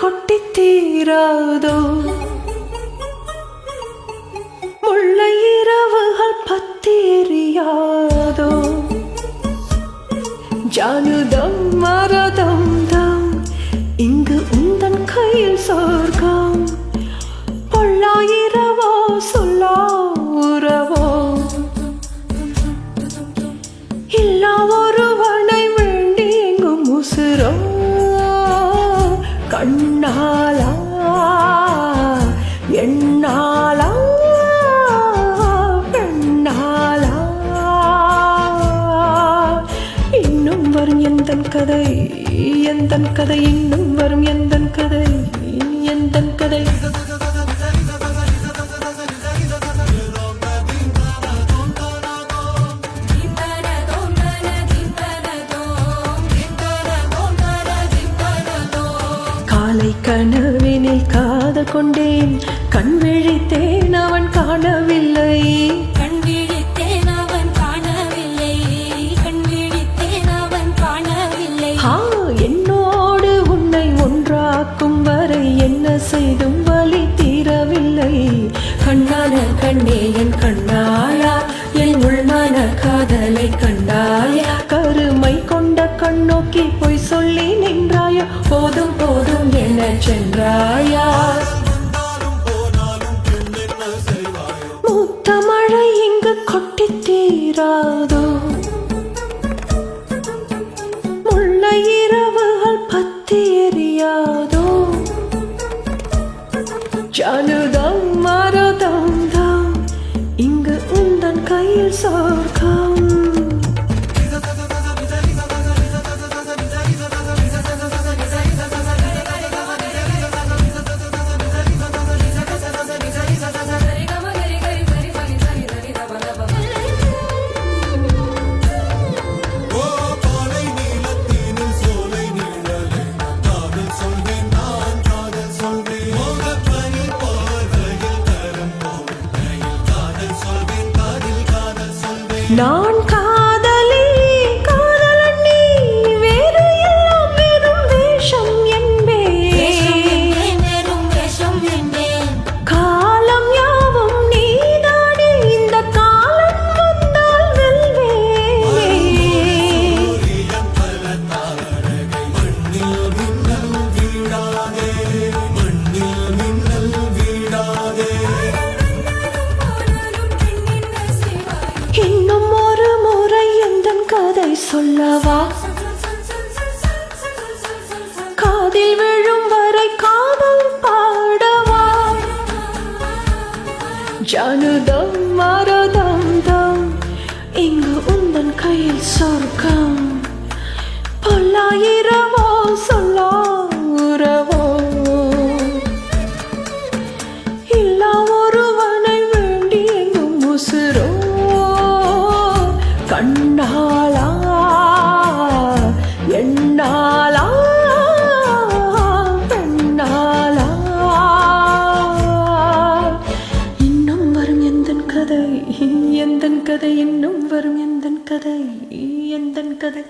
கொட்டி தீராதோ முல்லை இரவுகள் பத்தி எரியாதோ ஜானுதம் மரதம் தம் இங்கு உந்தன் கையில் சொர்க்கம் பொல்லாயிரவோ சொல்லா உறவோ இல்லா ஒருவனை வேண்டி எங்கும் உசுரோ கண்ணாலா எண்ணாலா பெண்ணாலா இன்னும் வரும் எந்தன் கதை எந்தன் கதை இன்னும் வரும் எந்தன் கதை எந்தன் கதை காலை கனவினில் காதல் கொண்டேன் கண் விழித்தேன் அவன் காணவில்லை கண் விழித்தேன் அவன் காணவில்லை கண் விழித்தேன் அவன் காணவில்லை என்னோடு உன்னை ஒன்றாக்கும் வரை என்ன செய்தும் வலி தீரவில்லை கண்ணான கண்ணே என் கண்ணாயா என் உள்மன காதலை கண்டாயா கருமை கொண்ட கண்ணோக்கி போய் சொல்லி நின்றாயா போதும் போதும் என சென்றாயா மூத்த மழை இங்கு கொட்டி தீராதோ முல்லை இரவுகள் பத்தி எரியாதோ ஜானுதம் மரதம் தம் இங்கு உந்தன் கையில் சொர்க்கம் நான் காதலி காதலன் நீ வேறு எல்லாம் வெறும் வேஷம் என்பேன் வெறும் வேஷம் என்பேன் காலம் யாவும் நீதானே இந்த காலம் வந்தால் வெல்வேன் இன்னும் ஒரு முறை எந்தன் கதை சொல்லவா காதில் விழும் வரை காதல் பாடவா ஜானுதம் மரதம் தம் இங்கு உந்தன் கையில் சொர்க்கம் பொல்லாயிரவோ சொல்லா உறவோ இல்லா ஒருவனை வேண்டி எங்கும் உசுரோ கண்ணாலா எண்ணாலா பெண்ணாலா இன்னும் வரும் எந்தன் கதை எந்தன் கதை இன்னும் வரும் எந்தன் கதை எந்தன் கதை